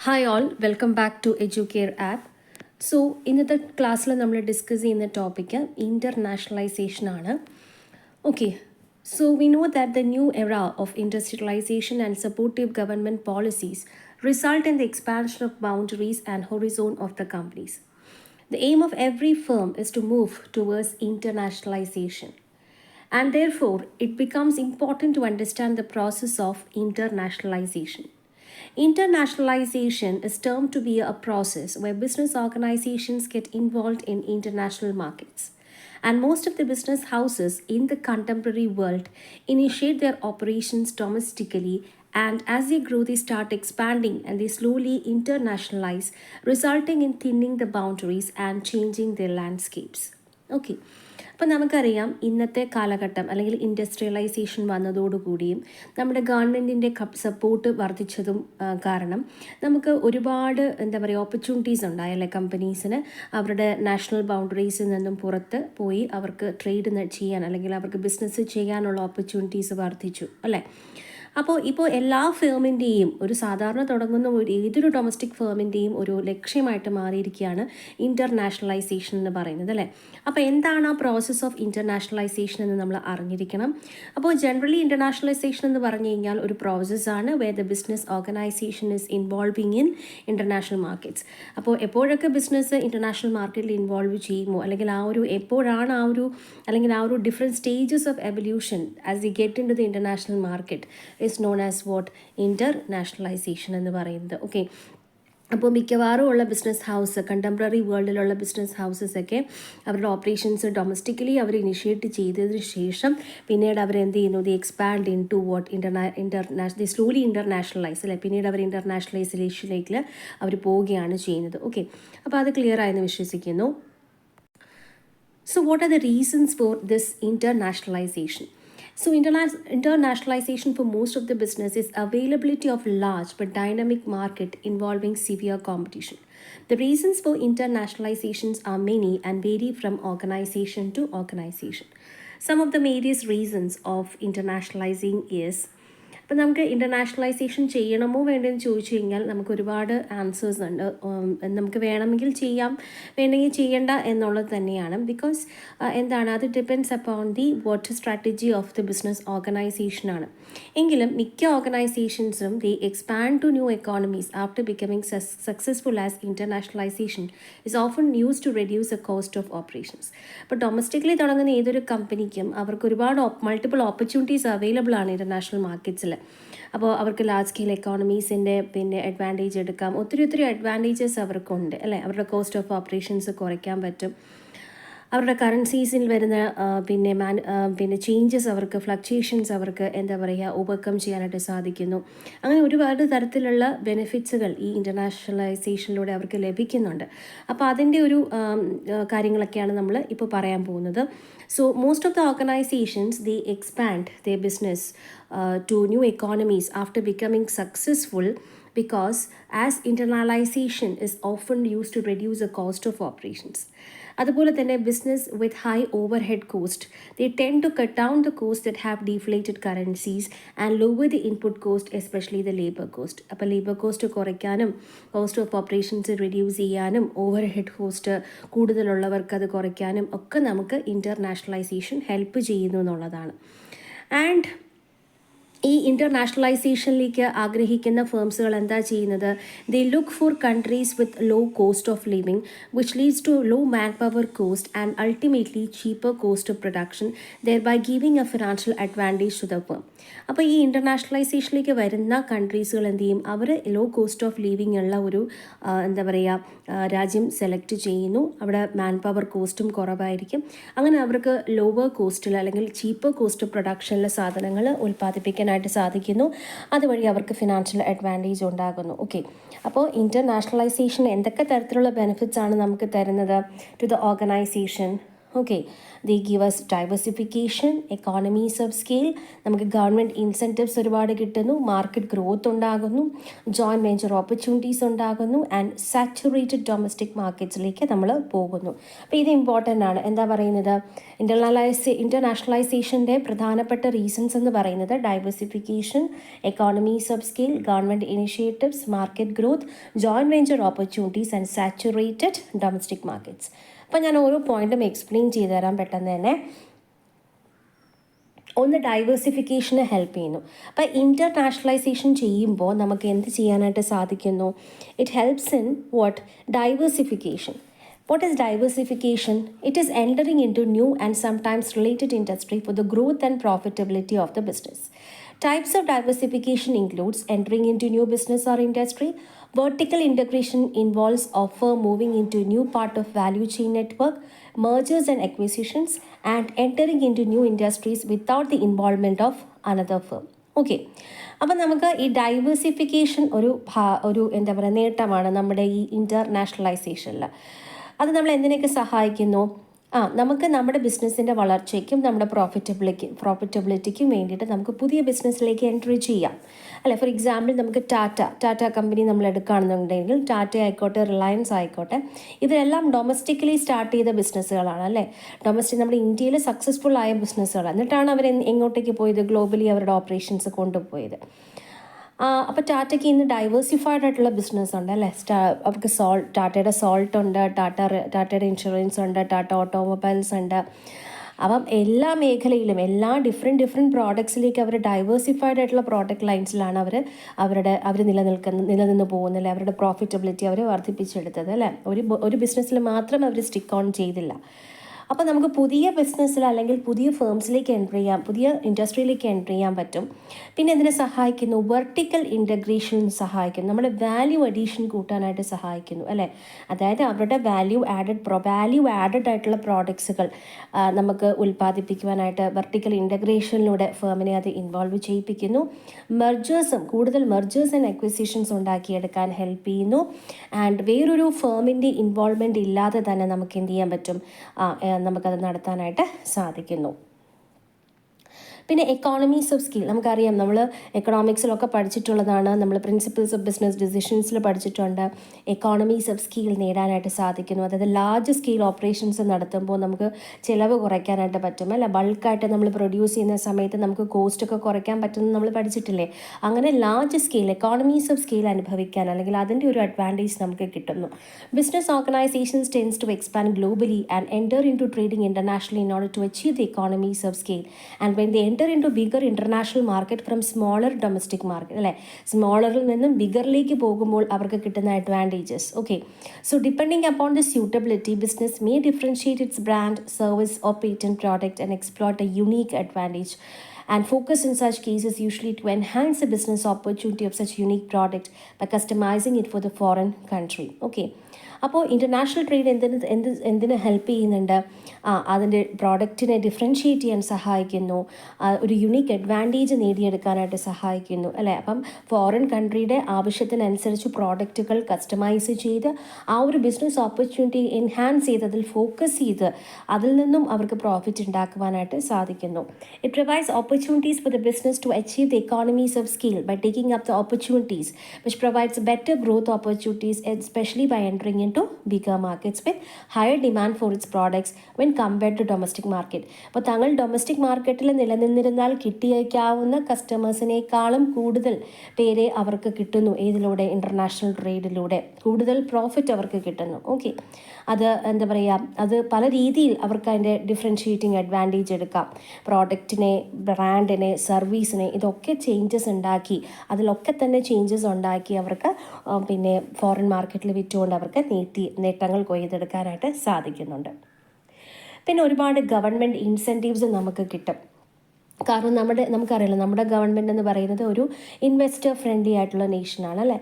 Hi all, welcome back to Educare app. So ഇന്നത്തെ ക്ലാസ്സിൽ നമ്മൾ ഡിസ്കസ് ചെയ്യുന്ന ടോപ്പിക്ക് ഇൻ്റർനാഷണലൈസേഷൻ ആണ്. Okay, so we know that the new era of industrialization and supportive government policies result in the expansion of boundaries and horizon of the companies. The aim of every firm is to move towards internationalization. And therefore, it becomes important to understand the process of internationalization. Internationalization is termed to be a process where business organizations get involved in international markets. And most of the business houses in the contemporary world initiate their operations domestically, and as they grow, they start expanding and they slowly internationalize, resulting in thinning the boundaries and changing their landscapes. Okay. അപ്പോൾ നമുക്കറിയാം ഇന്നത്തെ കാലഘട്ടം അല്ലെങ്കിൽ industrialisation വന്നതോടുകൂടിയും നമ്മുടെ ഗവൺമെൻറ്റിൻ്റെ support വർദ്ധിച്ചതും കാരണം നമുക്ക് ഒരുപാട് ഓപ്പർച്യൂണിറ്റീസ് ഉണ്ടായി അല്ലെ കമ്പനീസിന് അവരുടെ നാഷണൽ ബൗണ്ടറീസിൽ നിന്നും പുറത്ത് പോയി അവർക്ക് ട്രേഡ് ചെയ്യാൻ അല്ലെങ്കിൽ അവർക്ക് ബിസിനസ് ചെയ്യാനുള്ള ഓപ്പർച്യൂണിറ്റീസ് വർദ്ധിച്ചു അല്ലേ. ഇപ്പോൾ എല്ലാ ഫേമിൻ്റെയും ഒരു സാധാരണ തുടങ്ങുന്ന ഏതൊരു ഡൊമസ്റ്റിക് ഫേമിൻ്റെയും ഒരു ലക്ഷ്യമായിട്ട് മാറിയിരിക്കുകയാണ് ഇൻ്റർനാഷണലൈസേഷൻ എന്ന് പറയുന്നത് അല്ലേ. അപ്പോൾ എന്താണ് ആ പ്രോസസ്സ് ഓഫ് ഇൻ്റർനാഷണലൈസേഷൻ എന്ന് നമ്മൾ അറിഞ്ഞിരിക്കണം. അപ്പോൾ ജനറലി ഇൻ്റർനാഷണലൈസേഷൻ എന്ന് പറഞ്ഞു കഴിഞ്ഞാൽ ഒരു പ്രോസസ്സാണ് where the business organisation is involving in international markets. അപ്പോൾ എപ്പോഴൊക്കെ ബിസിനസ് ഇൻ്റർനാഷണൽ മാർക്കറ്റിൽ ഇൻവോൾവ് ചെയ്യുമോ അല്ലെങ്കിൽ എപ്പോഴാണ് ആ ഒരു different stages of evolution as the get into the international market is known as what internationalization എന്ന് പറയുന്നത്. ഓക്കെ, അപ്പോൾ മിക്കവാറും ഉള്ള ബിസിനസ് ഹൗസ് കണ്ടംപററി വേൾഡിലുള്ള ബിസിനസ് ഹൗസസ് ഒക്കെ അവരുടെ ഓപ്പറേഷൻസ് ഡൊമസ്റ്റിക്കലി അവർ ഇനിഷ്യേറ്റ് ചെയ്തതിന് ശേഷം പിന്നീട് അവർ എന്ത് ചെയ്യുന്നു, they expand into what they slowly internationalise അല്ലെ, പിന്നീട് അവർ ഇൻ്റർനാഷണലൈസേഷനിലേക്ക് അവർ പോവുകയാണ് ചെയ്യുന്നത്. ഓക്കെ, അപ്പോൾ അത് ക്ലിയർ ആയെന്ന് വിശ്വസിക്കുന്നു. So what are the reasons for this internationalization? So internationalization for most of the business is availability of large but dynamic market involving severe competition. The reasons for internationalizations are many and vary from organization to organization. Some of the various reasons of internationalizing is, അപ്പോൾ നമുക്ക് internationalisation ചെയ്യണമോ വേണ്ടെന്ന് ചോദിച്ചു കഴിഞ്ഞാൽ നമുക്ക് ഒരുപാട് answers ഉണ്ട്. നമുക്ക് വേണമെങ്കിൽ ചെയ്യാം, വേണമെങ്കിൽ ചെയ്യണ്ട എന്നുള്ളത് തന്നെയാണ്. ബിക്കോസ് അത് depends upon the what strategy of the business ഓർഗനൈസേഷനാണ്. എങ്കിലും മിക്ക ഓർഗനൈസേഷൻസും they expand to new economies after becoming successful as internationalisation is often use to reduce the cost of operations. അപ്പോൾ ഡൊമസ്റ്റിക്കലി തുടങ്ങുന്ന ഏതൊരു കമ്പനിക്കും അവർക്ക് ഒരുപാട് മൾട്ടിപ്പിൾ ഓപ്പർച്യൂണിറ്റീസ് അവൈലബിൾ ആണ് ഇൻ്റർനാഷണൽ മാർക്കറ്റ്സിൽ. അപ്പോൾ അവർക്ക് ലാർജ് സ്കെയിൽ എക്കോണമീസിൻ്റെ അഡ്വാൻറ്റേജ് എടുക്കാം. ഒത്തിരി അഡ്വാൻറ്റേജസ് അവർക്കുണ്ട് അല്ലേ. അവരുടെ കോസ്റ്റ് ഓഫ് ഓപ്പറേഷൻസ് കുറയ്ക്കാൻ പറ്റും. അവരുടെ കറൻസീസിൽ വരുന്ന ചേഞ്ചസ് അവർക്ക് ഫ്ലക്ച്വേഷൻസ് അവർക്ക് ഓവർകം ചെയ്യാനായിട്ട് സാധിക്കുന്നു. അങ്ങനെ ഒരുപാട് തരത്തിലുള്ള ബെനിഫിറ്റ്സുകൾ ഈ ഇൻ്റർനാഷണലൈസേഷനിലൂടെ അവർക്ക് ലഭിക്കുന്നുണ്ട്. അപ്പോൾ അതിൻ്റെ ഒരു കാര്യങ്ങളൊക്കെയാണ് നമ്മൾ ഇപ്പോൾ പറയാൻ പോകുന്നത്. So most of the organizations, they expand their business to new economies after becoming successful, because as internalization is often used to reduce the cost of operations. അതുപോലെ തന്നെ business with high overhead cost, they tend to cut down the cost that have deflated currencies and lower the input cost, especially the labour cost. അപ്പോൾ labour cost കുറയ്ക്കാനും cost of operations reduce ചെയ്യാനും overhead cost കൂടുതലുള്ളവർക്ക് അത് കുറയ്ക്കാനും ഒക്കെ നമുക്ക് internationalisation help ചെയ്യുന്നു എന്നുള്ളതാണ്. ആൻഡ് ഈ ഇൻ്റർനാഷണലൈസേഷനിലേക്ക് ആഗ്രഹിക്കുന്ന ഫേംസുകൾ എന്താ ചെയ്യുന്നത്, they look for countries with low cost of living which leads to low manpower cost and ultimately cheaper cost of production, thereby giving a financial advantage to the firm. അപ്പോൾ ഈ ഇൻ്റർനാഷണലൈസേഷനിലേക്ക് വരുന്ന കൺട്രീസുകൾ എന്ത് ചെയ്യും, അവർ low cost of living ഉള്ള ഒരു രാജ്യം സെലക്ട് ചെയ്യുന്നു. അവിടെ മാൻ പവർ കോസ്റ്റും കുറവായിരിക്കും. അങ്ങനെ അവർക്ക് ലോവർ കോസ്റ്റിൽ അല്ലെങ്കിൽ ചീപ്പർ കോസ്റ്റ് പ്രൊഡക്ഷനിലെ സാധനങ്ങൾ ഉൽപ്പാദിപ്പിക്കാനായിട്ട് സാധിക്കുന്നു. അതുവഴി അവർക്ക് ഫിനാൻഷ്യൽ അഡ്വാൻറ്റേജ് ഉണ്ടാകുന്നു. ഓക്കെ, അപ്പോൾ ഇൻ്റർനാഷണലൈസേഷൻ എന്തൊക്കെ തരത്തിലുള്ള ബെനിഫിറ്റ്സ് ആണ് നമുക്ക് തരുന്നത് to the organisation? Okay, they give us diversification, economies of scale, നമുക്ക് ഗവൺമെൻറ് ഇൻസെൻറ്റീവ്സ് ഒരുപാട് കിട്ടുന്നു, മാർക്കറ്റ് ഗ്രോത്ത് ഉണ്ടാകുന്നു, ജോയിൻറ്റ് വെഞ്ചർ ഓപ്പർച്യൂണിറ്റീസ് ഉണ്ടാകുന്നു, ആൻഡ് സാച്ചുറേറ്റഡ് ഡൊമസ്റ്റിക് മാർക്കറ്റ്സിലേക്ക് നമ്മൾ പോകുന്നു. അപ്പോൾ ഇത് ഇമ്പോർട്ടൻ്റ് ആണ്. എന്താ പറയുന്നത്, ഇൻ്റർനാഷണലൈസേഷൻ്റെ പ്രധാനപ്പെട്ട റീസൺസ് എന്ന് പറയുന്നത് diversification, economies of scale, government initiatives, market growth, joint venture opportunities and saturated domestic markets. അപ്പോൾ ഞാൻ ഓരോ പോയിന്റും എക്സ്പ്ലെയിൻ ചെയ്തു തരാൻ പെട്ടെന്ന് തന്നെ. ഒന്ന്, ഡൈവേഴ്സിഫിക്കേഷന് ഹെൽപ്പ് ചെയ്യുന്നു. അപ്പോൾ ഇൻ്റർനാഷണലൈസേഷൻ ചെയ്യുമ്പോൾ നമുക്ക് എന്ത് ചെയ്യാനായിട്ട് സാധിക്കുന്നു? It helps in what? Diversification. What is diversification? It is entering into new and sometimes related industry for the growth and profitability of the business. Types of diversification includes entering into new business or industry. Vertical integration involves a firm moving into a new part of value chain network, mergers and acquisitions, and entering into new industries without the involvement of another firm. Okay, അപ്പം നമുക്ക് ഈ diversification ഒരു എന്താ പറയുക നേട്ടമാണ് നമ്മുടെ ഈ ഇൻ്റർനാഷണലൈസേഷനിൽ. അത് നമ്മൾ എന്തിനൊക്കെ സഹായിക്കുന്നു? നമുക്ക് നമ്മുടെ ബിസിനസ്സിൻ്റെ വളർച്ചയ്ക്കും നമ്മുടെ പ്രോഫിറ്റബിലിറ്റിക്കും വേണ്ടിയിട്ട് നമുക്ക് പുതിയ ബിസിനസ്സിലേക്ക് എൻട്രി ചെയ്യാം, അല്ലേ? ഫോർ എക്സാമ്പിൾ, നമുക്ക് ടാറ്റ കമ്പനി നമ്മൾ എടുക്കുകയാണെന്നുണ്ടെങ്കിൽ ടാറ്റ ആയിക്കോട്ടെ, റിലയൻസ് ആയിക്കോട്ടെ, ഇവരെല്ലാം ഡൊമസ്റ്റിക്കലി സ്റ്റാർട്ട് ചെയ്ത ബിസിനസ്സുകളാണ്, അല്ലേ? നമ്മുടെ ഇന്ത്യയിൽ സക്സസ്ഫുൾ ആയ ബിസിനസ്സുകൾ. എന്നിട്ടാണ് അവർ എങ്ങോട്ടേക്ക് പോയത്? ഗ്ലോബലി അവരുടെ ഓപ്പറേഷൻസ് കൊണ്ടുപോയത്. അപ്പോൾ ടാറ്റയ്ക്ക് ഇന്ന് ഡൈവേഴ്സിഫൈഡ് ആയിട്ടുള്ള ബിസിനസ് ഉണ്ട്, അല്ലേ? അവർക്ക് ടാറ്റയുടെ സോൾട്ട് ഉണ്ട്, ടാറ്റയുടെ ഇൻഷുറൻസ് ഉണ്ട്, ടാറ്റ ഓട്ടോമൊബൈൽസ് ഉണ്ട്. അപ്പം എല്ലാ മേഖലയിലും ഡിഫറെൻറ്റ് പ്രോഡക്ട്സിലേക്ക് അവർ ഡൈവേഴ്സിഫൈഡ് ആയിട്ടുള്ള പ്രോഡക്റ്റ് ലൈൻസിലാണ് അവർ നിലനിന്ന് പോകുന്നില്ല. അവരുടെ പ്രോഫിറ്റബിലിറ്റി അവർ വർദ്ധിപ്പിച്ചെടുത്തത്, അല്ലേ? ഒരു ബിസിനസ്സിൽ മാത്രം അവർ സ്റ്റിക്ക് ഓൺ ചെയ്തില്ല. അപ്പോൾ നമുക്ക് പുതിയ ബിസിനസ്സിൽ അല്ലെങ്കിൽ പുതിയ ഫേംസിലേക്ക് എൻ്റർ ചെയ്യാം, പുതിയ ഇൻഡസ്ട്രിയിലേക്ക് എൻ്റർ ചെയ്യാൻ പറ്റും. പിന്നെ ഇതിനെ സഹായിക്കുന്നു, വെർട്ടിക്കൽ ഇൻ്റഗ്രേഷൻ സഹായിക്കുന്നു, നമ്മുടെ വാല്യൂ അഡീഷൻ കൂട്ടാനായിട്ട് സഹായിക്കുന്നു, അല്ലേ? അതായത് അവരുടെ വാല്യൂ ആഡഡ് ആയിട്ടുള്ള പ്രോഡക്ട്സുകൾ നമുക്ക് ഉൽപ്പാദിപ്പിക്കുവാനായിട്ട് വെർട്ടിക്കൽ ഇൻ്റഗ്രേഷനിലൂടെ ഫേമിനെ അത് ഇൻവോൾവ് ചെയ്യിപ്പിക്കുന്നു. കൂടുതൽ മെർജേഴ്സ് ആൻഡ് അക്വിസിഷൻസ് ഉണ്ടാക്കിയെടുക്കാൻ ഹെൽപ്പ് ചെയ്യുന്നു. ആൻഡ് വേറൊരു ഫേമിൻ്റെ ഇൻവോൾവ്മെൻറ്റ് ഇല്ലാതെ തന്നെ നമുക്ക് എന്ത് ചെയ്യാൻ പറ്റും? നമുക്കത് നടത്താനായിട്ട് സാധിക്കുന്നു. പിന്നെ എക്കോണമീസ് ഓഫ് സ്കിൽ, നമുക്കറിയാം, നമ്മൾ എക്കണോമിക്സിലൊക്കെ പഠിച്ചിട്ടുള്ളതാണ്, നമ്മൾ പ്രിൻസിപ്പിൾസ് ഓഫ് ബിസിനസ് ഡിസിഷൻസിൽ പഠിച്ചിട്ടുണ്ട്. എക്കോണമീസ് ഓഫ് സ്കിൽ നേടാനായിട്ട് സാധിക്കുന്നു. അതായത് ലാർജ് സ്കെയിൽ ഓപ്പറേഷൻസ് നടത്തുമ്പോൾ നമുക്ക് ചിലവ് കുറയ്ക്കാനായിട്ട് പറ്റും, അല്ല? ബൾക്കായിട്ട് നമ്മൾ പ്രൊഡ്യൂസ് ചെയ്യുന്ന സമയത്ത് നമുക്ക് കോസ്റ്റൊക്കെ കുറയ്ക്കാൻ പറ്റുമെന്ന് നമ്മൾ പഠിച്ചിട്ടില്ലേ? അങ്ങനെ large scale economies of scale അനുഭവിക്കാൻ അല്ലെങ്കിൽ അതിൻ്റെ ഒരു അഡ്വാൻറ്റേജ് നമുക്ക് കിട്ടുന്നു. Business organisations tends to expand globally and enter into trading internationally in order to achieve the economies of scale, and when they enter into bigger international market from smaller domestic market, അല്ലേ? സ്മോളറിൽ നിന്നും ബിഗറിലേക്ക് പോകുമ്പോൾ അവർക്ക് കിട്ടുന്ന advantages. Okay, so depending upon the suitability, business may differentiate it's brand, service or patent product and exploit a unique advantage, and focus in such cases usually to enhance the business opportunity of such unique product by customizing it for the foreign country. Okay, അപ്പോൾ international trade എന്തിന് help ചെയ്യുന്നുണ്ട്? അതിൻ്റെ പ്രോഡക്റ്റിനെ differentiate ചെയ്യാൻ സഹായിക്കുന്നു, ഒരു unique advantage നേടിയെടുക്കാനായിട്ട് സഹായിക്കുന്നു, അല്ലേ? അപ്പം ഫോറിൻ കൺട്രിയുടെ ആവശ്യത്തിനനുസരിച്ച് പ്രോഡക്റ്റുകൾ കസ്റ്റമൈസ് ചെയ്ത് ആ ഒരു ബിസിനസ് ഓപ്പർച്യൂണിറ്റി എൻഹാൻസ് ചെയ്ത് അതിൽ ഫോക്കസ് ചെയ്ത് അതിൽ നിന്നും അവർക്ക് പ്രോഫിറ്റ് ഉണ്ടാക്കുവാനായിട്ട് സാധിക്കുന്നു. It provides opportunities for the business to achieve the economies of skill by taking up the opportunities which provides better growth opportunities, especially by entering into bigger markets with higher demand for its products when compared to domestic market. അപ്പോൾ താങ്കൾ domestic മാർക്കറ്റിൽ നിലനിന്നിരുന്നാൽ കിട്ടിയേക്കാവുന്ന കസ്റ്റമേഴ്സിനേക്കാളും കൂടുതൽ പേരെ അവർക്ക് കിട്ടുന്നു. ഏതിലൂടെ? International ട്രേഡിലൂടെ കൂടുതൽ profit അവർക്ക് കിട്ടുന്നു. ഓക്കെ, അത് എന്താ പറയുക, അത് പല രീതിയിൽ അവർക്ക് അതിൻ്റെ ഡിഫറൻഷ്യേറ്റിംഗ് അഡ്വാൻറ്റേജ് എടുക്കാം. പ്രോഡക്റ്റിനെ, ബ്രാൻഡിനെ, സർവീസിനെ, ഇതൊക്കെ ചേഞ്ചസ് ഉണ്ടാക്കി അതിലൊക്കെ തന്നെ ചേഞ്ചസ് ഉണ്ടാക്കി അവർക്ക് പിന്നെ ഫോറിൻ മാർക്കറ്റിൽ വിറ്റുകൊണ്ട് അവർക്ക് നേട്ടങ്ങൾ കൊയ്തെടുക്കാനായിട്ട് സാധിക്കുന്നുണ്ട്. പിന്നെ ഒരുപാട് ഗവൺമെൻറ് ഇൻസെൻറ്റീവ്സ് നമുക്ക് കിട്ടും. കാരണം നമുക്കറിയാലോ, നമ്മുടെ ഗവൺമെൻറ് എന്ന് പറയുന്നത് ഒരു ഇൻവെസ്റ്റർ ഫ്രണ്ട്ലി ആയിട്ടുള്ള നേഷനാണ്, അല്ലേ?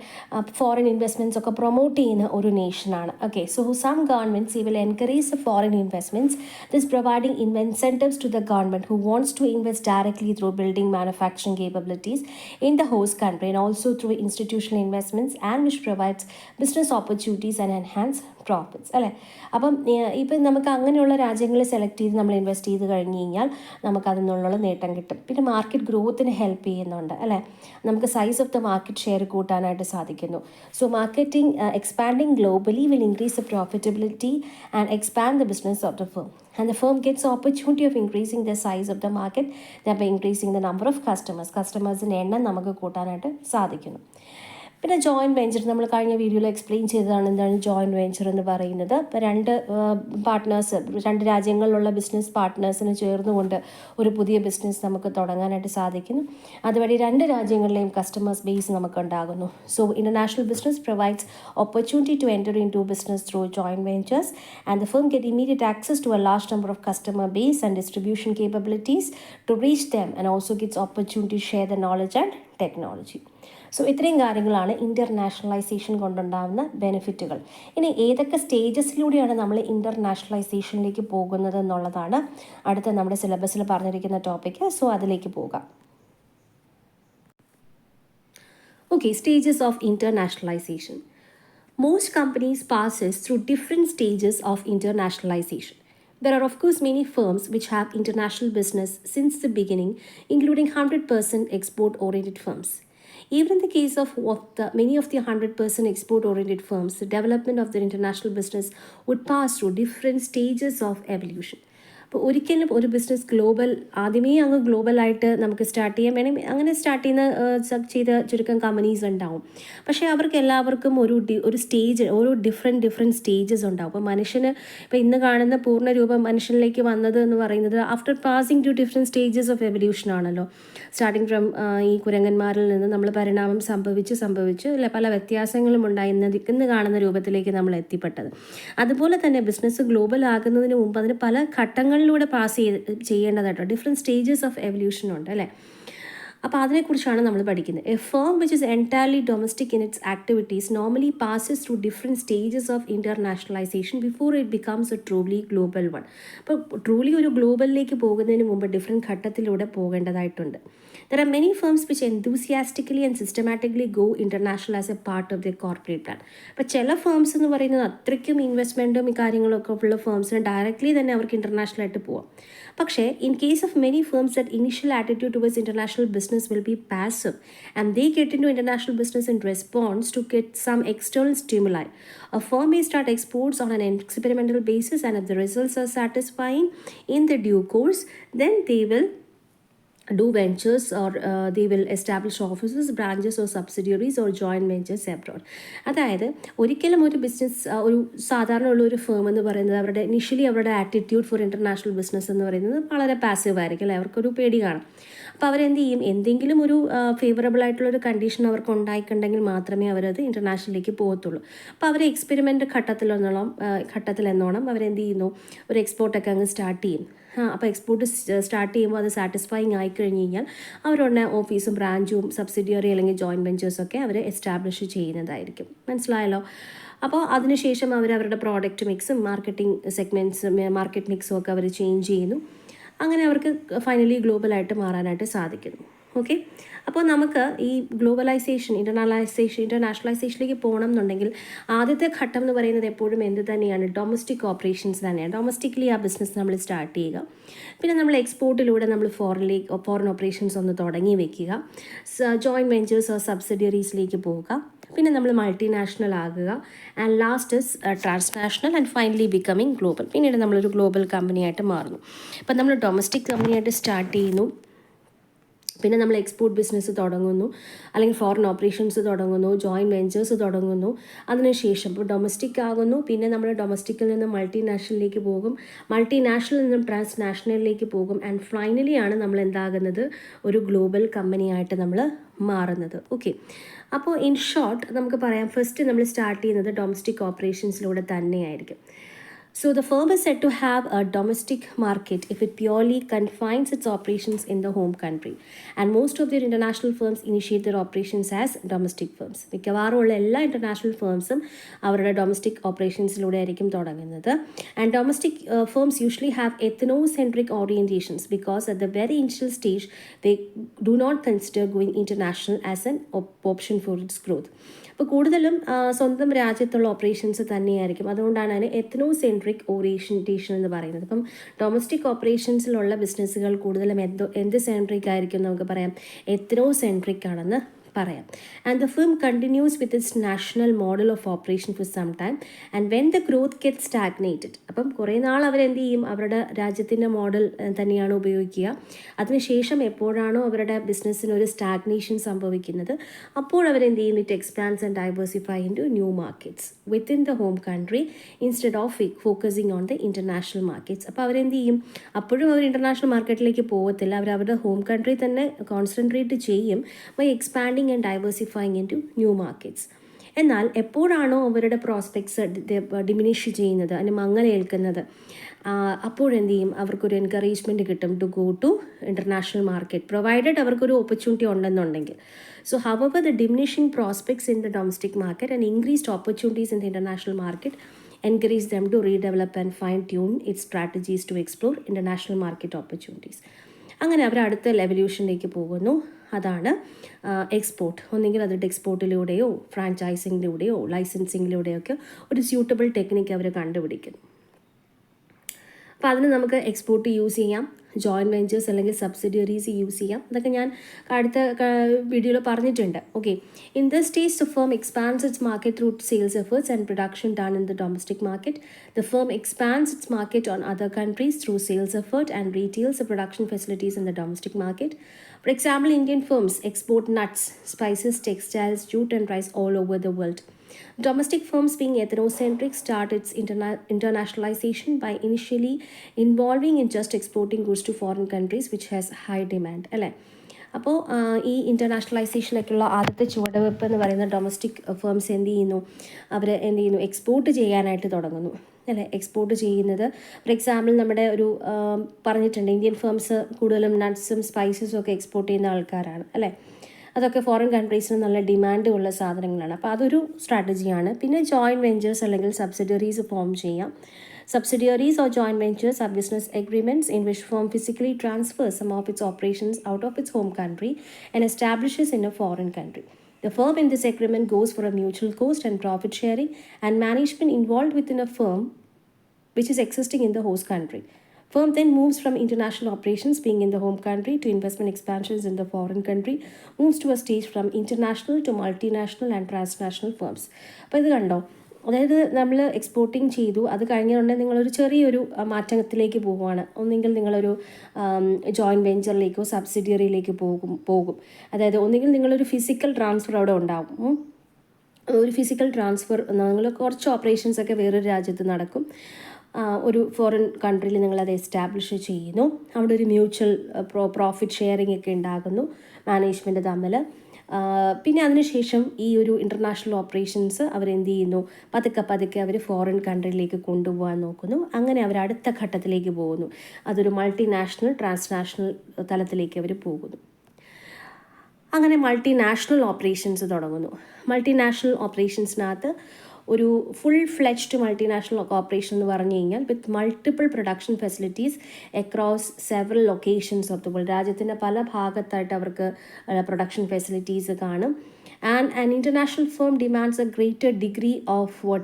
ഫോറിൻ ഇൻവെസ്റ്റ്മെൻറ്റ്സ് ഒക്കെ പ്രൊമോട്ട് ചെയ്യുന്ന ഒരു നേഷനാണ്. Okay, so some governments will encourage foreign investments, this providing incentives to the government who wants to invest directly through building manufacturing capabilities in the host country, and also through institutional investments, and which provides business opportunities and enhance profits അല്ലേ. അപ്പം ഇപ്പം നമുക്ക് അങ്ങനെയുള്ള രാജ്യങ്ങൾ select ചെയ്ത് നമ്മൾ invest ചെയ്ത് കഴിഞ്ഞ് കഴിഞ്ഞാൽ നമുക്ക് അതിൽ നിന്നുള്ള നേട്ടം കിട്ടും. പിന്നെ മാർക്കറ്റ് ഗ്രോത്തിന് ഹെൽപ്പ് ചെയ്യുന്നുണ്ട് അല്ലേ. നമുക്ക് size of the market share കൂട്ടാനായിട്ട് സാധിക്കുന്നു. So marketing expanding globally will increase the profitability and expand the business of the firm. And the firm gets opportunity of increasing the size of the market, thereby increasing the number of customers. Customers-ന്റെ എണ്ണം നമുക്ക് കൂട്ടാനായിട്ട് സാധിക്കുന്നു. പിന്നെ joint venture നമ്മൾ കഴിഞ്ഞ വീഡിയോയിൽ explain ചെയ്തതാണ് എന്താണ് ജോയിൻറ്റ് വെഞ്ചർ എന്ന് പറയുന്നത്. ഇപ്പോൾ രണ്ട് പാർട്ട്നേഴ്സ്, രണ്ട് രാജ്യങ്ങളിലുള്ള ബിസിനസ് പാർട്ട്നേഴ്സിന് ചേർന്നുകൊണ്ട് ഒരു പുതിയ ബിസിനസ് നമുക്ക് തുടങ്ങാനായിട്ട് സാധിക്കുന്നു. അതുവഴി രണ്ട് രാജ്യങ്ങളിലെയും കസ്റ്റമേഴ്സ് ബേസ് നമുക്ക് ഉണ്ടാകുന്നു. So international business provides opportunity to enter into business through joint ventures and the firm get immediate access to a large number of customer base and distribution capabilities to reach them and also gets opportunity to share the knowledge and technology. So ഇത്രയും കാര്യങ്ങളാണ് internationalisation കൊണ്ടുണ്ടാകുന്ന ബെനിഫിറ്റുകൾ. ഇനി ഏതൊക്കെ സ്റ്റേജസിലൂടെയാണ് നമ്മൾ ഇൻ്റർനാഷണലൈസേഷനിലേക്ക് പോകുന്നത് എന്നുള്ളതാണ് അടുത്ത നമ്മുടെ സിലബസിൽ പറഞ്ഞിരിക്കുന്ന ടോപ്പിക്ക്. സോ അതിലേക്ക് പോകാം. Okay, stages of internationalization. Most companies passes through different stages of internationalization. There are of course many firms which have international business since the beginning, including 100% export-oriented firms. Even in the case of many of the 100% export-oriented firms, the development of their international business would pass through different stages of evolution. അപ്പോൾ ഒരിക്കലും ഒരു business ആദ്യമേ അങ്ങ് ഗ്ലോബലായിട്ട് നമുക്ക് start ചെയ്യാൻ വേണം, അങ്ങനെ start ചെയ്ത ചുരുക്കം കമ്പനീസ് ഉണ്ടാവും. പക്ഷേ അവർക്ക് എല്ലാവർക്കും ഒരു സ്റ്റേജ്, ഓരോ ഡിഫറെൻറ്റ് സ്റ്റേജസ് ഉണ്ടാവും. അപ്പോൾ മനുഷ്യന് ഇപ്പോൾ ഇന്ന് കാണുന്ന പൂർണ്ണ രൂപം മനുഷ്യനിലേക്ക് വന്നത് എന്ന് പറയുന്നത് after passing two different stages of evolution ആണല്ലോ. സ്റ്റാർട്ടിങ് ഫ്രം ഈ കുരങ്ങന്മാരിൽ നിന്ന് നമ്മൾ പരിണാമം സംഭവിച്ച് പല വ്യത്യാസങ്ങളും ഉണ്ടായി ഇന്ന് കാണുന്ന രൂപത്തിലേക്ക് നമ്മൾ എത്തിപ്പെട്ടത്. അതുപോലെ തന്നെ ബിസിനസ് ഗ്ലോബൽ ആകുന്നതിന് മുമ്പ് അതിന് പല ഘട്ടങ്ങളിലൂടെ പാസ് ചെയ്യേണ്ടതായിട്ടോ ഡിഫറെൻറ്റ് സ്റ്റേജസ് ഓഫ് എവല്യൂഷൻ ഉണ്ട് അല്ലേ. അപ്പോൾ അതിനെക്കുറിച്ചാണ് നമ്മൾ പഠിക്കുന്നത്. A firm which is entirely domestic in its activities normally passes through different stages of internationalisation before it becomes a truly global one. അപ്പോൾ ട്രൂലി ഒരു ഗ്ലോബലിലേക്ക് പോകുന്നതിന് മുമ്പ് ഡിഫറെൻറ്റ് ഘട്ടത്തിലൂടെ പോകേണ്ടതായിട്ടുണ്ട്. There are many firms which enthusiastically and systematically go international as a part of their corporate plan. അപ്പോൾ ചില firms എന്ന് പറയുന്നത് അത്രയ്ക്കും ഇൻവെസ്റ്റ്മെൻറ്റും ഈ കാര്യങ്ങളൊക്കെ ഉള്ള ഫേംസിന് ഡയറക്റ്റ്ലി തന്നെ അവർക്ക് ഇൻ്റർനാഷണലായിട്ട് പോവാം. പക്ഷേ in case of many firms that initial attitude towards international business will be passive and they get into international business in response to get some external stimuli. A firm may start exports on an experimental basis and if the results are satisfying in the due course, then they will do ventures or they will establish offices, branches or subsidiaries or joint ventures abroad. അതായത് ഒരിക്കലും ഒരു business ഒരു സാധാരണ ഉള്ള ഒരു firm എന്ന് പറയുന്നത് അവരുടെ ഇനിഷ്യലി അവരുടെ ആറ്റിറ്റ്യൂഡ് ഫോർ ഇൻ്റർനാഷണൽ ബിസിനസ് എന്ന് പറയുന്നത് വളരെ പാസീവ് ആയിരിക്കും അല്ലേ. അവർക്കൊരു പേടി കാണും. അപ്പോൾ അവരെന്ത് ചെയ്യും, എന്തെങ്കിലും ഒരു ഫേവറബിൾ ആയിട്ടുള്ളൊരു കണ്ടീഷൻ അവർക്ക് ഉണ്ടായിട്ടുണ്ടെങ്കിൽ മാത്രമേ അവരത് ഇൻ്റർനാഷണലിലേക്ക് പോകത്തുള്ളൂ. അപ്പോൾ അവർ എക്സ്പെരിമെൻ്റ് ഘട്ടത്തിലെന്നോണം അവരെന്ത് ചെയ്യുന്നു, ഒരു എക്സ്പോർട്ടൊക്കെ അങ്ങ് സ്റ്റാർട്ട് ചെയ്യും. അപ്പോൾ എക്സ്പോർട്ട് സ്റ്റാർട്ട് ചെയ്യുമ്പോൾ അത് സാറ്റിസ്ഫൈങ് ആയിക്കഴിഞ്ഞ് കഴിഞ്ഞാൽ അവരുടെ ഓഫീസും ബ്രാഞ്ചും സബ്സിഡിയറി അല്ലെങ്കിൽ ജോയിൻറ്റ് വെഞ്ചേഴ്സൊക്കെ അവർ എസ്റ്റാബ്ലിഷ് ചെയ്യുന്നതായിരിക്കും. മനസ്സിലായല്ലോ. അപ്പോൾ അതിനുശേഷം അവരുടെ പ്രോഡക്റ്റ് മിക്സും മാർക്കറ്റ് മിക്സും ഒക്കെ അവർ ചേഞ്ച് ചെയ്യുന്നു. അങ്ങനെ അവർക്ക് ഫൈനലി ഗ്ലോബലായിട്ട് മാറാനായിട്ട് സാധിക്കുന്നു. ഓക്കെ, അപ്പോൾ നമുക്ക് ഈ ഇൻ്റർനാഷണലൈസേഷനിലേക്ക് പോകണം എന്നുണ്ടെങ്കിൽ ആദ്യത്തെ ഘട്ടം എന്ന് പറയുന്നത് എപ്പോഴും എന്ത് തന്നെയാണ്, ഡൊമസ്റ്റിക് ഓപ്പറേഷൻസ് തന്നെയാണ്. ഡൊമസ്റ്റിക്കലി ആ ബിസിനസ് നമ്മൾ സ്റ്റാർട്ട് ചെയ്യുക. പിന്നെ നമ്മൾ എക്സ്പോർട്ടിലൂടെ നമ്മൾ ഫോറിൻ ഓപ്പറേഷൻസ് ഒന്ന് തുടങ്ങി വെക്കുക. ജോയിൻറ്റ് വെഞ്ചേഴ്സ് സബ്സിഡിയറീസിലേക്ക് പോവുക. പിന്നെ നമ്മൾ മൾട്ടിനാഷണൽ ആകുക. And last is transnational and finally becoming global. പിന്നീട് നമ്മളൊരു ഗ്ലോബൽ കമ്പനിയായിട്ട് മാറുന്നു. അപ്പം നമ്മൾ ഡൊമസ്റ്റിക് കമ്പനിയായിട്ട് സ്റ്റാർട്ട് ചെയ്യുന്നു. പിന്നെ നമ്മൾ എക്സ്പോർട്ട് ബിസിനസ് തുടങ്ങുന്നു, അല്ലെങ്കിൽ ഫോറിൻ ഓപ്പറേഷൻസ് തുടങ്ങുന്നു, ജോയിൻറ്റ് വെഞ്ചേഴ്സ് തുടങ്ങുന്നു. അതിനുശേഷം ഇപ്പോൾ ഡൊമസ്റ്റിക് ആകുന്നു. പിന്നെ നമ്മൾ ഡൊമസ്റ്റിക്കിൽ നിന്ന് മൾട്ടിനാഷണലിലേക്ക് പോകും, മൾട്ടിനാഷണലിൽ നിന്നും ട്രാൻസ്നാഷണലിലേക്ക് പോകും. ആൻഡ് ഫൈനലി ആണ് നമ്മൾ എന്താകുന്നത്, ഒരു ഗ്ലോബൽ കമ്പനിയായിട്ട് നമ്മൾ മാറുന്നത്. ഓക്കെ, അപ്പോൾ ഇൻ ഷോർട്ട് നമുക്ക് പറയാം, ഫസ്റ്റ് നമ്മൾ സ്റ്റാർട്ട് ചെയ്യുന്നത് ഡൊമസ്റ്റിക് ഓപ്പറേഷൻസിലൂടെ തന്നെയായിരിക്കും. So the firm is said to have a domestic market if it purely confines its operations in the home country. And most of their international firms initiate their operations as domestic firms. മിക്കവാറുമുള്ള എല്ലാ international ഫേംസും അവരുടെ domestic ഓപ്പറേഷൻസിലൂടെ ആയിരിക്കും തുടങ്ങുന്നത്. And domestic firms usually have ethnocentric orientations because at the very initial stage they do not consider going international as an option for its growth. അപ്പോൾ കൂടുതലും സ്വന്തം രാജ്യത്തുള്ള operations തന്നെയായിരിക്കും. അതുകൊണ്ടാണ് അതിന് എത്നോസെൻട്രിക് ഓറിയൻറ്റേഷൻ എന്ന് പറയുന്നത്. അപ്പം ഡൊമസ്റ്റിക് ഓപ്പറേഷൻസിലുള്ള ബിസിനസ്സുകൾ കൂടുതലും എന്ത് സെൻട്രിക് ആയിരിക്കും നമുക്ക് പറയാം, എത്നോസെൻട്രിക് ആണെന്ന് പറയാം. And the firm continues with its national model of operation for some time and when the growth get stagnated. അപ്പം കുറേ നാൾ അവരെന്ത് ചെയ്യും, അവരുടെ രാജ്യത്തിൻ്റെ മോഡൽ തന്നെയാണ് ഉപയോഗിക്കുക. അതിനുശേഷം എപ്പോഴാണോ അവരുടെ ബിസിനസ്സിന് ഒരു സ്റ്റാഗ്നേഷൻ സംഭവിക്കുന്നത്, അപ്പോൾ അവരെന്ത് ചെയ്യും, it expands and diversify into new markets within the home country instead of focusing on the international markets. അപ്പോൾ അവരെന്ത് ചെയ്യും, അപ്പോഴും അവർ ഇൻ്റർനാഷണൽ മാർക്കറ്റിലേക്ക് പോകത്തില്ല, അവർ അവരുടെ ഹോം കൺട്രി തന്നെ കോൺസെൻട്രേറ്റ് ചെയ്യും by expanding and diversifying into new markets. എന്നാൽ എപ്പോഴാണോ അവരുടെ പ്രോസ്പെക്ട്സ് ഡിമിനിഷ് ചെയ്യുന്നത്, അതിന് മങ്ങലേൽക്കുന്നത്, അപ്പോഴെന്ത് ചെയ്യും, അവർക്കൊരു എൻകറേജ്മെൻറ്റ് കിട്ടും to go to international market provided അവർക്കൊരു ഓപ്പർച്യൂണിറ്റി ഉണ്ടെന്നുണ്ടെങ്കിൽ. So however, the diminishing prospects in the domestic market and increased opportunities in the international market encourage them to redevelop and fine-tune its strategies to explore international market opportunities. അങ്ങനെ അവർ അടുത്ത ലെവല്യൂഷനിലേക്ക് പോകുന്നു. അതാണ് export. ഒന്നെങ്കിൽ അത് എക്സ്പോർട്ടിലൂടെയോ ഫ്രാഞ്ചൈസിങ്ങിലൂടെയോ ലൈസൻസിങ്ങിലൂടെയോ ഒക്കെ ഒരു suitable technique അവർ കണ്ടുപിടിക്കുന്നു. അപ്പോൾ അതിന് നമുക്ക് എക്സ്പോർട്ട് യൂസ് ചെയ്യാം, ജോയിൻറ്റ് വെഞ്ചേഴ്സ് അല്ലെങ്കിൽ സബ്സിഡിയറീസ് യൂസ് ചെയ്യാം. അതൊക്കെ ഞാൻ അടുത്ത വീഡിയോയിൽ പറഞ്ഞിട്ടുണ്ട്. Okay, in this stage the firm expands it's market through sales efforts and production done in the domestic market. The firm expands it's market on other countries through sales effort and retails the production facilities in the domestic market. For example, Indian firms export nuts, spices, textiles, jute and rice all over the world. Domestic firms, being ethnocentric, start its internationalization by initially involving in just exporting goods to foreign countries which has high demand. അല്ലേ? അപ്പോൾ ഈ ഇൻ്റർനാഷണലൈസേഷനിലേക്കുള്ള ആദ്യത്തെ ചുവടുവെപ്പ് എന്ന് പറയുന്ന domestic firms എന്ത് ചെയ്യുന്നു, അവർ എന്ത് ചെയ്യുന്നു, എക്സ്പോർട്ട് ചെയ്യാനായിട്ട് തുടങ്ങുന്നു. അല്ലേ? എക്സ്പോർട്ട് ചെയ്യുന്നത് ഫോർ എക്സാമ്പിൾ നമ്മുടെ ഒരു പറഞ്ഞിട്ടുണ്ട്, ഇന്ത്യൻ ഫേംസ് കൂടുതലും നട്ട്സും സ്പൈസസും ഒക്കെ എക്സ്പോർട്ട് ചെയ്യുന്ന ആൾക്കാരാണ്. അല്ലേ? അതൊക്കെ ഫോറിൻ കൺട്രീസിന് നല്ല ഡിമാൻഡ് ഉള്ള സാധനങ്ങളാണ്. അപ്പോൾ അതൊരു സ്ട്രാറ്റജിയാണ്. പിന്നെ ജോയിൻറ്റ് വെഞ്ചേഴ്സ് അല്ലെങ്കിൽ സബ്സിഡിയറീസ് ഫോം ചെയ്യാം. Subsidiaries or joint ventures are business agreements in which firm physically transfers some of its operations out of its home country and establishes in a foreign country. The firm in this agreement goes for a mutual cost and profit sharing and management involved within a firm which is existing in the host country. Firm then moves from international operations being in the home country to investment expansions in the foreign country, moves to a stage from international to multinational and transnational firms. അപ്പോൾ ഇത് കണ്ടോ, അതായത് നമ്മൾ exporting ചെയ്തു, അത് കഴിഞ്ഞിട്ടുണ്ടെങ്കിൽ നിങ്ങളൊരു ചെറിയൊരു മാറ്റത്തിലേക്ക് പോവുകയാണ്. ഒന്നെങ്കിൽ നിങ്ങളൊരു ജോയിൻറ്റ് വെഞ്ചറിലേക്കോ സബ്സിഡിയറിയിലേക്ക് പോകും. അതായത് ഒന്നെങ്കിൽ നിങ്ങളൊരു ഫിസിക്കൽ ട്രാൻസ്ഫർ അവിടെ ഉണ്ടാകും. ഒരു ഫിസിക്കൽ ട്രാൻസ്ഫർ, നിങ്ങൾ കുറച്ച് ഓപ്പറേഷൻസൊക്കെ വേറൊരു രാജ്യത്ത് നടക്കും, ഒരു ഫോറിൻ കൺട്രിയിൽ നിങ്ങളത് എസ്റ്റാബ്ലിഷ് ചെയ്യുന്നു. അവിടെ ഒരു മ്യൂച്വൽ പ്രോഫിറ്റ് ഷെയറിംഗ് ഒക്കെ ഉണ്ടാകുന്നു മാനേജ്മെൻറ്റ് തമ്മിൽ. പിന്നെ അതിനുശേഷം ഈ ഒരു ഇൻ്റർനാഷണൽ ഓപ്പറേഷൻസ് അവരെന്ത് ചെയ്യുന്നു, പതുക്കെ അവർ ഫോറിൻ കൺട്രിയിലേക്ക് കൊണ്ടുപോകാൻ നോക്കുന്നു. അങ്ങനെ അവർ അടുത്ത ഘട്ടത്തിലേക്ക് പോകുന്നു. അതൊരു മൾട്ടിനാഷണൽ ട്രാൻസ്നാഷണൽ തലത്തിലേക്ക് അവർ പോകുന്നു. അങ്ങനെ മൾട്ടിനാഷണൽ ഓപ്പറേഷൻസ് തുടങ്ങുന്നു. മൾട്ടിനാഷണൽ ഓപ്പറേഷൻസിനകത്ത് ഒരു ഫുൾ ഫ്ലെജ്ഡ് മൾട്ടിനാഷണൽ ഓപ്പറേഷൻ എന്ന് പറഞ്ഞു കഴിഞ്ഞാൽ with multiple production facilities across several locations of the world. രാജ്യത്തിൻ്റെ പല ഭാഗത്തായിട്ട് അവർക്ക് പ്രൊഡക്ഷൻ ഫെസിലിറ്റീസ് കാണും. And an international firm demands A greater degree of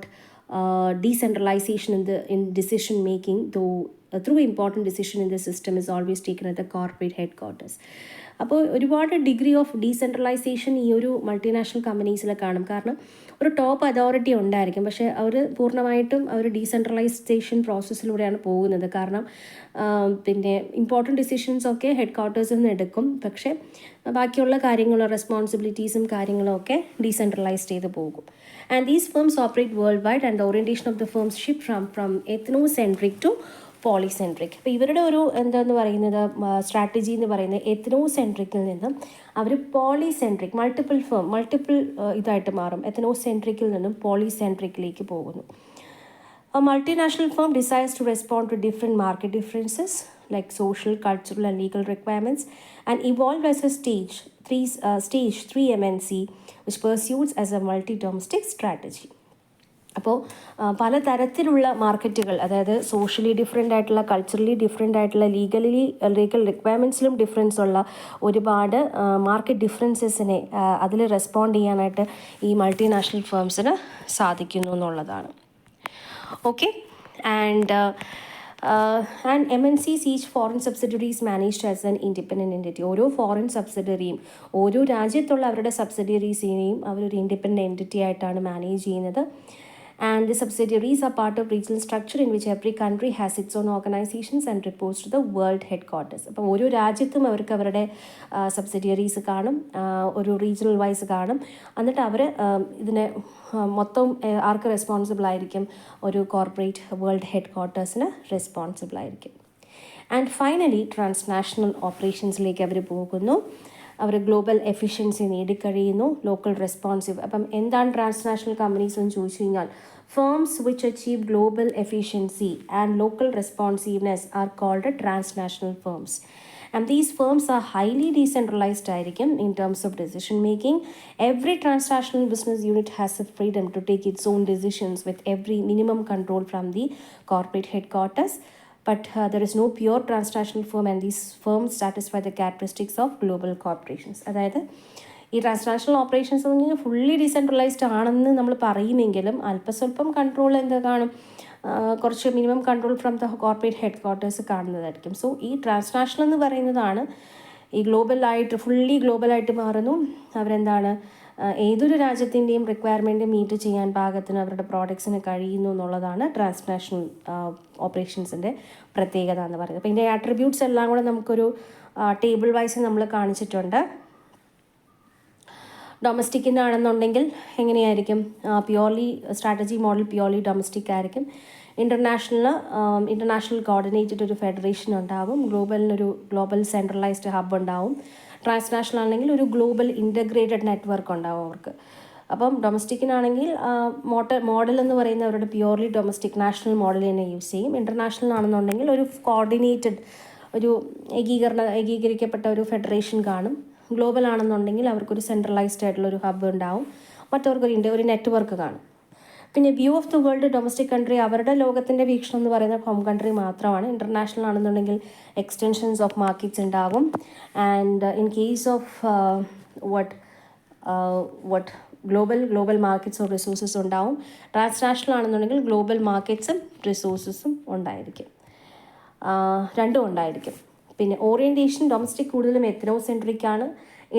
decentralization in decision making, though through important decision in the system is always taken at the corporate headquarters. അപ്പോൾ ഒരുപാട് degree of decentralisation ഈ ഒരു multinational കമ്പനീസിൽ കാണും. കാരണം ഒരു top authority ഉണ്ടായിരിക്കും, പക്ഷേ അവർ പൂർണ്ണമായിട്ടും അവർ ഡീസെൻട്രലൈസേഷൻ പ്രോസസ്സിലൂടെയാണ് പോകുന്നത്. കാരണം പിന്നെ ഇമ്പോർട്ടൻറ്റ് ഡിസിഷൻസൊക്കെ ഹെഡ് ക്വാർട്ടേഴ്സിൽ നിന്ന് എടുക്കും, പക്ഷേ ബാക്കിയുള്ള കാര്യങ്ങളും റെസ്പോൺസിബിലിറ്റീസും കാര്യങ്ങളും ഒക്കെ ഡീസെൻട്രലൈസ് ചെയ്ത് പോകും. And these firms operate world wide and orientation of the firms shift from ethnocentric to polycentric. അപ്പോൾ ഇവരുടെ ഒരു എന്താന്ന് പറയുന്നത് സ്ട്രാറ്റജി എന്ന് പറയുന്നത് എത്നോസെൻട്രിക്കിൽ നിന്നും അവർ പോളിസെൻട്രിക് മൾട്ടിപ്പിൾ ഇതായിട്ട് മാറും. എത്നോസെൻട്രിക്കിൽ നിന്നും പോളിസെൻട്രിക്കിലേക്ക് പോകുന്നു. A multinational firm decides to respond to different market differences like social, cultural, and legal requirements and evolve as a stage 3 MNC which pursues as a multi-domestic strategy. അപ്പോൾ പല തരത്തിലുള്ള മാർക്കറ്റുകൾ, അതായത് സോഷ്യലി ഡിഫറെൻ്റ് ആയിട്ടുള്ള, കൾച്ചറലി ഡിഫറെൻ്റ് ആയിട്ടുള്ള, legal റിക്വയർമെൻറ്റ്സിലും difference ഉള്ള ഒരുപാട് market ഡിഫറൻസസിനെ അതിൽ റെസ്പോണ്ട് ചെയ്യാനായിട്ട് ഈ മൾട്ടിനാഷണൽ ഫേംസിന് സാധിക്കുന്നു എന്നുള്ളതാണ്. Okay, and MNCs each foreign subsidiaries managed as an independent entity. ഓരോ ഫോറിൻ സബ്സിഡറിയും ഓരോ രാജ്യത്തുള്ള അവരുടെ സബ്സിഡിയറീസിനെയും അവരൊരു ഇൻഡിപെൻഡൻറ്റ് എൻറ്റിറ്റി ആയിട്ടാണ് മാനേജ് ചെയ്യുന്നത്. And the subsidiaries are part of regional structure in which every country has its own organizations and reports to the world headquarters. അപ്പോൾ ഓരോ രാജ്യത്തും അവർക്ക് അവരുടെ സബ്സിഡിയറീസ് കാണും, ഒരു റീജിയണൽ വൈസ് കാണും. എന്നിട്ട് അവർ ഇതിനെ മൊത്തം ആർക്ക് റെസ്പോൺസിബിൾ ആയിരിക്കും? ഒരു കോർപ്പറേറ്റ് വേൾഡ് ഹെഡ്ക്വാർട്ടേഴ്സിന് റെസ്പോൺസിബിൾ ആയിരിക്കും. ആൻഡ് ഫൈനലി ട്രാൻസ്നാഷണൽ ഓപ്പറേഷൻസിലേക്ക് അവർ പോകുന്നു. അവർ ഗ്ലോബൽ എഫിഷ്യൻസി നേടിക്കഴിയുന്നു, ലോക്കൽ റെസ്പോൺസീവ്. അപ്പം എന്താണ് ട്രാൻസ്നാഷണൽ കമ്പനീസ് എന്ന് ചോദിച്ചു കഴിഞ്ഞാൽ, firms which achieve global efficiency and local responsiveness are called transnational firms. And these firms are highly decentralized ആയിരിക്കും in terms of decision making. Every transnational business unit has the freedom to take its own decisions with every minimum control from the corporate headquarters. But there is no pure transnational firm and these firms satisfy the characteristics of global corporations. അതായത് ഈ transnational operations എന്ന് പറഞ്ഞാൽ fully decentralised ആണെന്ന് നമ്മൾ പറയുമെങ്കിലും അല്പസ്വല്പം control എന്താ കാണും, കുറച്ച് minimum control from the corporate headquarters കാണുന്നതായിരിക്കും. സോ ഈ ട്രാൻസ്നാഷണൽ എന്ന് പറയുന്നതാണ് ഈ ഗ്ലോബലായിട്ട് ഫുള്ളി ഗ്ലോബലായിട്ട് മാറുന്നു. അവരെന്താണ് ഏതൊരു രാജ്യത്തിൻ്റെയും റിക്വയർമെൻറ്റ് മീറ്റ് ചെയ്യാൻ പാകത്തിന് അവരുടെ പ്രോഡക്ട്സിന് കഴിയുന്നു എന്നുള്ളതാണ് ട്രാൻസ്നാഷണൽ ഓപ്പറേഷൻസിൻ്റെ പ്രത്യേകത എന്ന് പറയുന്നത്. അപ്പോൾ ഇതിൻ്റെ ആട്രിബ്യൂട്ട്സ് എല്ലാം കൂടെ നമുക്കൊരു ടേബിൾ വൈസ് നമ്മൾ കാണിച്ചിട്ടുണ്ട്. ഡൊമസ്റ്റിക്കിൻ്റെ ആണെന്നുണ്ടെങ്കിൽ എങ്ങനെയായിരിക്കും? Purely strategy model purely domestic ആയിരിക്കും. ഇൻ്റർനാഷണൽ കോർഡിനേറ്റഡ് ഒരു ഫെഡറേഷൻ ഉണ്ടാവും. ഗ്ലോബൽ സെൻട്രലൈസ്ഡ് ഹബ് ഉണ്ടാവും. ട്രാൻസ്നാഷണൽ ആണെങ്കിൽ ഒരു ഗ്ലോബൽ ഇൻ്റഗ്രേറ്റഡ് നെറ്റ്വർക്ക് ഉണ്ടാവും അവർക്ക്. അപ്പം ഡൊമസ്റ്റിക്കിനാണെങ്കിൽ മോഡൽ എന്ന് പറയുന്ന അവരുടെ പ്യോർലി ഡൊമസ്റ്റിക് നാഷണൽ മോഡൽ തന്നെ യൂസ് ചെയ്യും. ഇൻ്റർനാഷണൽ ആണെന്നുണ്ടെങ്കിൽ ഒരു കോർഡിനേറ്റഡ് ഒരു ഏകീകരിക്കപ്പെട്ട ഒരു ഫെഡറേഷൻ കാണും. ഗ്ലോബൽ ആണെന്നുണ്ടെങ്കിൽ അവർക്കൊരു സെൻട്രലൈസ്ഡ് ആയിട്ടുള്ള ഒരു ഹബ്ബ് ഉണ്ടാവും. ഒരു നെറ്റ്വർക്ക് കാണും. പിന്നെ view of the world domestic country അവരുടെ ലോകത്തിൻ്റെ വീക്ഷണം എന്ന് പറയുന്നത് ഹോം കൺട്രി മാത്രമാണ്. ഇൻ്റർനാഷണൽ ആണെന്നുണ്ടെങ്കിൽ എക്സ്റ്റൻഷൻസ് ഓഫ് മാർക്കറ്റ്സ് ഉണ്ടാകും. And in case of global markets of resources ഉണ്ടാവും. ട്രാൻസ്നാഷണൽ ആണെന്നുണ്ടെങ്കിൽ ഗ്ലോബൽ മാർക്കറ്റ്സും റിസോഴ്സസും ഉണ്ടായിരിക്കും, രണ്ടും ഉണ്ടായിരിക്കും. പിന്നെ ഓറിയൻറ്റേഷൻ ഡൊമസ്റ്റിക് കൂടുതലും എത്നോസെൻട്രിക് ആണ്.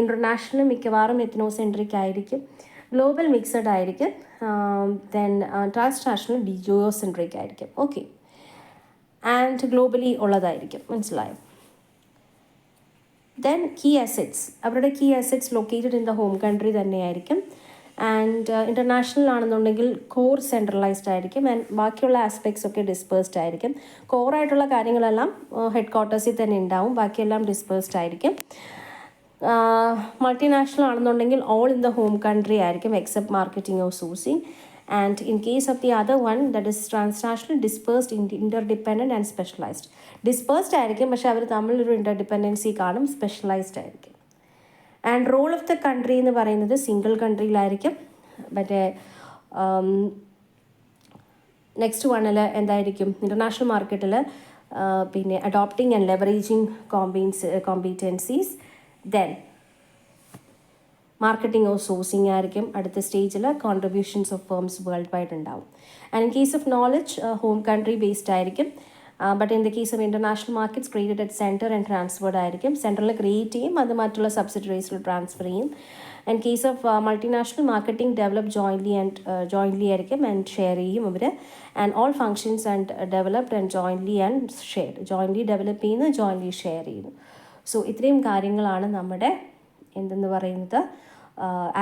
ഇൻ്റർനാഷണൽ മിക്കവാറും എത്നോസെൻട്രിക് ആയിരിക്കും. ഗ്ലോബൽ മിക്സഡ് ആയിരിക്കും. ദെൻ ട്രാൻസ്നാഷണൽ ജിയോസെൻട്രിക് ആയിരിക്കും. ഓക്കെ, ആൻഡ് ഗ്ലോബലി ഉള്ളതായിരിക്കും. മനസ്സിലായോ? ദെൻ കീ അസറ്റ്സ്, അവരുടെ key assets located in the home country തന്നെയായിരിക്കും. ആൻഡ് ഇൻ്റർനാഷണൽ ആണെന്നുണ്ടെങ്കിൽ കോർ സെൻട്രലൈസ്ഡ് ആയിരിക്കും. ആൻഡ് ബാക്കിയുള്ള ആസ്പെക്ട്സ് ഒക്കെ ഡിസ്പേഴ്സ്ഡ് ആയിരിക്കും. കോറായിട്ടുള്ള കാര്യങ്ങളെല്ലാം ഹെഡ് ക്വാർട്ടേഴ്സിൽ തന്നെ ഉണ്ടാവും, ബാക്കിയെല്ലാം ഡിസ്പേഴ്സ്ഡ് ആയിരിക്കും. മൾട്ടിനാഷണൽ ആണെന്നുണ്ടെങ്കിൽ all in the home country ആയിരിക്കും except marketing or sourcing. And in case of the other one that is transnational dispersed interdependent and specialised. Dispersed ആയിരിക്കും, പക്ഷേ അവർ തമ്മിലൊരു ഇൻ്റർഡിപ്പെൻഡൻസി കാണും. സ്പെഷ്യലൈസ്ഡ് ആയിരിക്കും. And role of the country എന്ന് പറയുന്നത് single കൺട്രിയിലായിരിക്കും. മറ്റേ നെക്സ്റ്റ് വണ്ണിൽ എന്തായിരിക്കും? ഇൻ്റർനാഷണൽ മാർക്കറ്റിൽ പിന്നെ adopting and leveraging competencies. Then marketing or sourcing ആയിരിക്കും അടുത്ത സ്റ്റേജിൽ. Contributions of firms worldwide ഉണ്ടാവും. And in case of knowledge home country based ആയിരിക്കും. But in the case of international markets created at centre and transferred ആയിരിക്കും. സെൻറ്ററിൽ create ചെയ്യും, അത് മറ്റുള്ള സബ്സിഡറീസിൽ ട്രാൻസ്ഫർ ചെയ്യും. In case of multinational marketing develop jointly ആയിരിക്കും ആൻഡ് ഷെയർ ചെയ്യും അവർ. And all functions and developed and jointly develop ചെയ്യുന്നു, ജോയിൻ്റ്ലി ഷെയർ ചെയ്യുന്നു. സോ ഇത്രയും കാര്യങ്ങളാണ് നമ്മുടെ എന്തെന്ന് പറയുന്നത്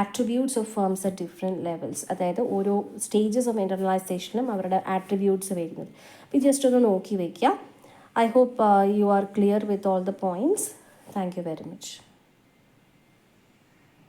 attributes of firms at different levels. അതായത് ഓരോ സ്റ്റേജസ് ഓഫ് ഇൻ്റർനാഷണലൈസേഷനും അവരുടെ ആട്രിബ്യൂട്ട്സ് വരുന്നത്. അപ്പോൾ ജസ്റ്റ് ഒന്ന് നോക്കി വയ്ക്കുക. I hope you are clear with all the points. Thank you very much.